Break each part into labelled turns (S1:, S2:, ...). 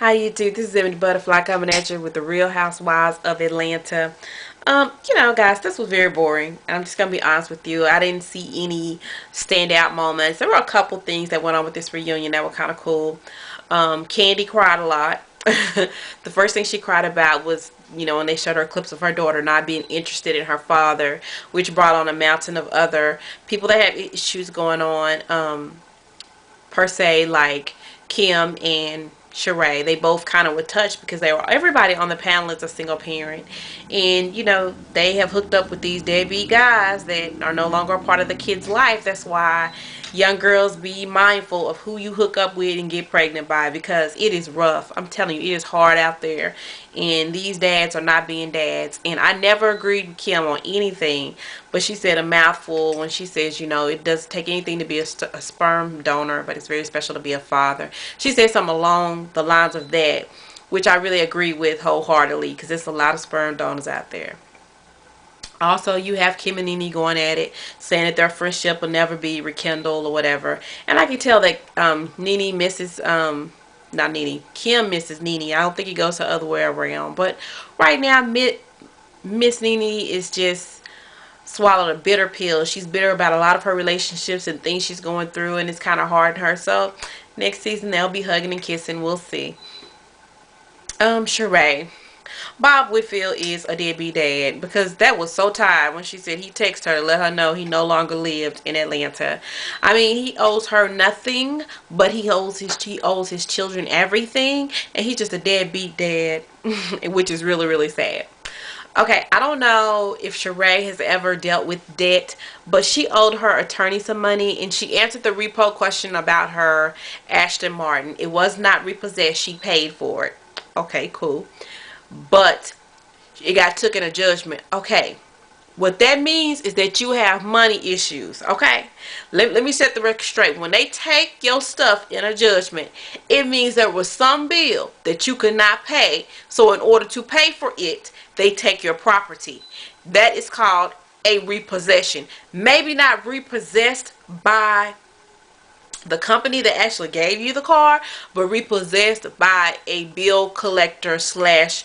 S1: How you do? This is Ebony Butterfly coming at you with the Real Housewives of Atlanta. Guys, this was very boring. I'm just gonna be honest with you. I didn't see any standout moments. There were a couple things that went on with this reunion that were kind of cool. Kandi cried a lot. The first thing she cried about was, when they showed her clips of her daughter not being interested in her father, which brought on a mountain of other people that had issues going on. Per se, like Kim and Sheree, they both kind of were touched because everybody on the panel is a single parent, and they have hooked up with these deadbeat guys that are no longer a part of the kid's life. That's why young girls, be mindful of who you hook up with and get pregnant by, because it is rough. I'm telling you, it is hard out there, and these dads are not being dads. And I never agreed with Kim on anything, but she said a mouthful when she says, it doesn't take anything to be a sperm donor, but it's very special to be a father. She said something along the lines of that, which I really agree with wholeheartedly, because there's a lot of sperm donors out there. Also, you have Kim and NeNe going at it, saying that their friendship will never be rekindled or whatever. And I can tell that NeNe misses, not NeNe, Kim misses NeNe. I don't think it goes the other way around. But right now, Miss NeNe is just swallowed a bitter pill. She's bitter about a lot of her relationships and things she's going through, and it's kind of hard on her. So next season, they'll be hugging and kissing. We'll see. Sheree. Bob Whitfield is a deadbeat dad, because that was so tired when she said he texted her to let her know he no longer lived in Atlanta. I mean, he owes her nothing, but he owes his children everything, and he's just a deadbeat dad, which is really, really sad. Okay, I don't know if Sheree has ever dealt with debt, but she owed her attorney some money, and she answered the repo question about her Ashton Martin. It was not repossessed. She paid for it. Okay, cool. But it got took in a judgment. Okay, what that means is that you have money issues. Okay, let me set the record straight. When they take your stuff in a judgment, it means there was some bill that you could not pay, so in order to pay for it, they take your property. That is called a repossession. Maybe not repossessed by the company that actually gave you the car, but repossessed by a bill collector slash,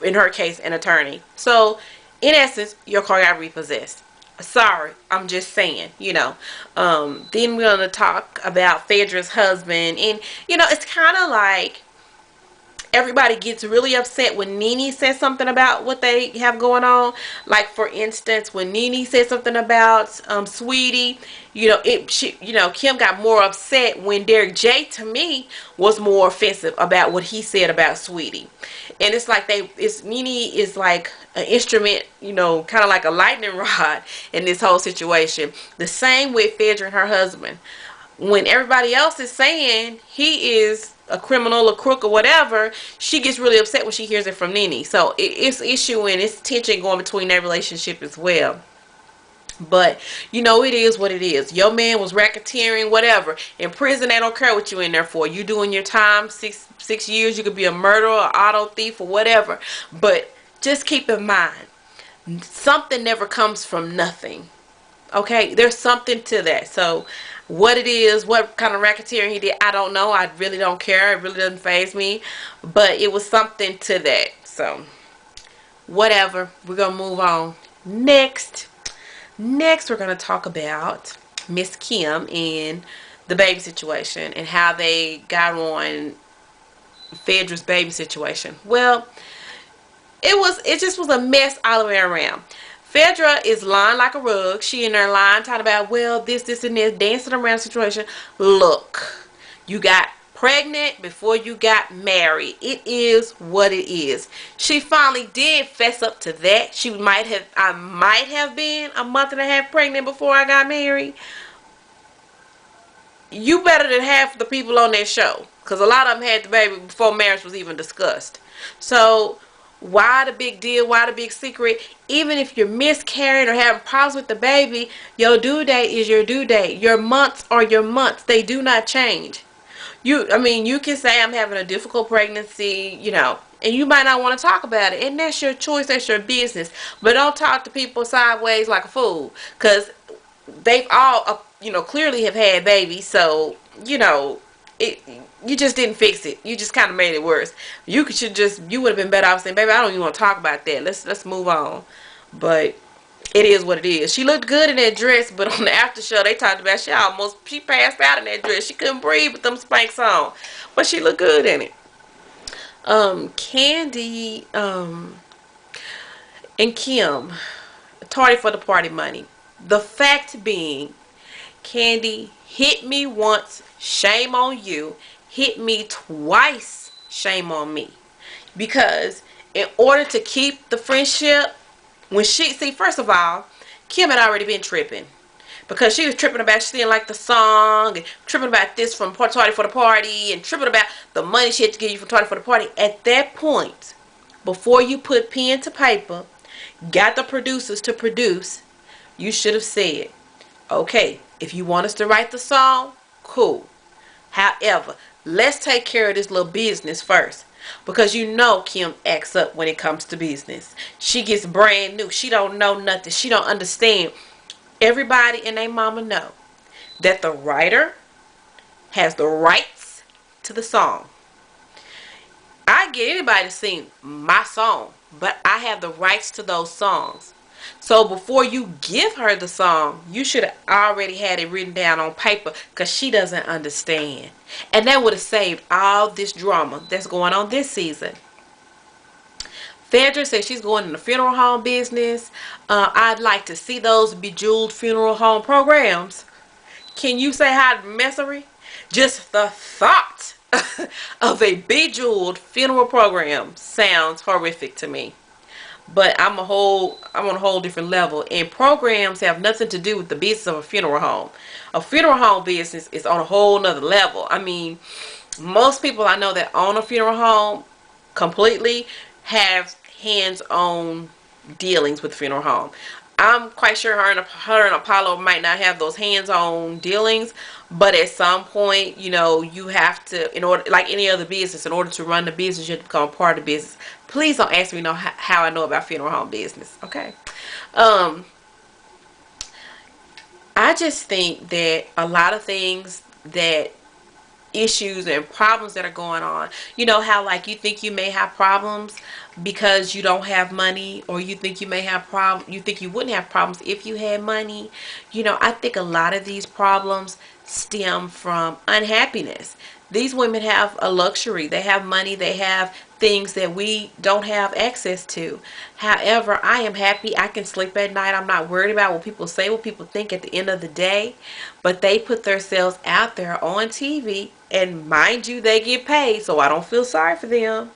S1: in her case, an attorney. So in essence, your car got repossessed. Sorry, I'm just saying. Then we're gonna talk about Phedra's husband, and it's kind of like everybody gets really upset when NeNe says something about what they have going on. Like, for instance, when NeNe said something about Sweetie, Kim got more upset when Derek J, to me, was more offensive about what he said about Sweetie. And it's like NeNe is like an instrument, kind of like a lightning rod in this whole situation. The same with Pheadra and her husband. When everybody else is saying he is a criminal, a crook, or whatever, she gets really upset when she hears it from NeNe. So it's issue and it's tension going between their relationship as well. But it is what it is. Your man was racketeering, whatever. In prison, they don't care what you in there for. You doing your time, six years. You could be a murderer, auto thief, or whatever. But just keep in mind, something never comes from nothing. Okay, there's something to that. So what it is, what kind of racketeering he did, I don't know. I really don't care. It really doesn't faze me. But it was something to that. So whatever. We're going to move on. Next, we're going to talk about Miss Kim and the baby situation and how they got on Phedra's baby situation. Well, it just was a mess all the way around. Pheadra is lying like a rug. She in there lying, talking about, well, this, and this, dancing around the situation. Look, you got pregnant before you got married. It is what it is. She finally did fess up to that. I might have been a month and a half pregnant before I got married. You better than half the people on that show, because a lot of them had the baby before marriage was even discussed. So why the big deal? Why the big secret? Even if you're miscarrying or having problems with the baby, your due date is your due date. Your months are your months. They do not change. You can say I'm having a difficult pregnancy, and you might not want to talk about it. And that's your choice. That's your business. But don't talk to people sideways like a fool, because they've all, clearly have had babies. So, you just didn't fix it. You just kind of made it worse. You would have been better off saying, baby, I don't even want to talk about that. Let's move on. But it is what it is. She looked good in that dress, but on the after show, they talked about she passed out in that dress. She couldn't breathe with them Spanx on. But she looked good in it. Kandi, and Kim, tardy for the party money. The fact being, Kandi hit me once, shame on you. Hit me twice, shame on me. Because in order to keep the friendship, first of all, Kim had already been tripping. Because she was tripping about she didn't like the song, and tripping about this from Tardy for the Party, and tripping about the money she had to give you from Tardy for the Party. At that point, before you put pen to paper, got the producers to produce, you should have said, okay, if you want us to write the song, cool. However, let's take care of this little business first. Because you know Kim acts up when it comes to business. She gets brand new. She don't know nothing. She don't understand. Everybody and their mama know that the writer has the rights to the song. I get anybody to sing my song, but I have the rights to those songs. So before you give her the song, you should have already had it written down on paper, because she doesn't understand. And that would have saved all this drama that's going on this season. Pheadra says she's going in the funeral home business. I'd like to see those bejeweled funeral home programs. Can you say hi to Messery? Just the thought of a bejeweled funeral program sounds horrific to me. But I'm on a whole different level. And programs have nothing to do with the business of a funeral home. A funeral home business is on a whole nother level. I mean, most people I know that own a funeral home completely have hands-on dealings with the funeral home. I'm quite sure her and Apollo might not have those hands-on dealings, but at some point, you know, you have to, in order, like any other business, in order to run the business, you have to become a part of the business. Please don't ask me how I know about funeral home business, okay? I just think that a lot of things that issues and problems that are going on, you know how like you think you may have problems because you don't have money, or you think you may have you think you wouldn't have problems if you had money. You know, I think a lot of these problems stem from unhappiness. These women have a luxury. They have money. They have things that we don't have access to. However, I am happy. I can sleep at night. I'm not worried about what people say, what people think at the end of the day. But they put themselves out there on TV, and mind you, they get paid, so I don't feel sorry for them.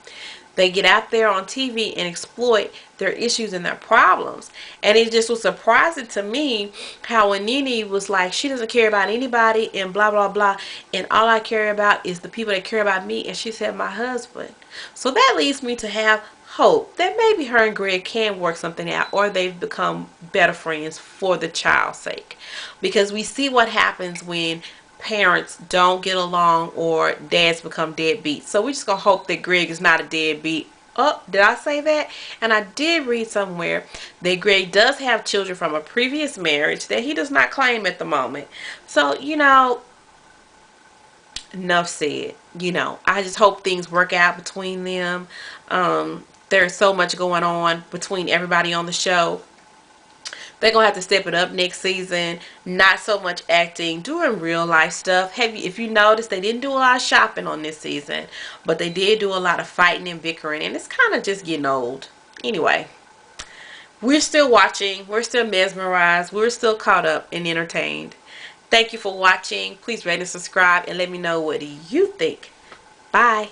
S1: They get out there on TV and exploit their issues and their problems. And it just was surprising to me how when NeNe was like, she doesn't care about anybody and blah, blah, blah. And all I care about is the people that care about me. And she said, my husband. So that leads me to have hope that maybe her and Greg can work something out, or they've become better friends for the child's sake. Because we see what happens when parents don't get along or dads become deadbeats. So we're just gonna hope that Greg is not a deadbeat. Oh, did I say that? And I did read somewhere that Greg does have children from a previous marriage that he does not claim at the moment. So, you know, enough said. You know, I just hope things work out between them. There's so much going on between everybody on the show. They're going to have to step it up next season. Not so much acting, doing real life stuff. If you noticed, they didn't do a lot of shopping on this season, but they did do a lot of fighting and bickering, and it's kind of just getting old. Anyway, we're still watching. We're still mesmerized. We're still caught up and entertained. Thank you for watching. Please rate and subscribe and let me know what you think. Bye.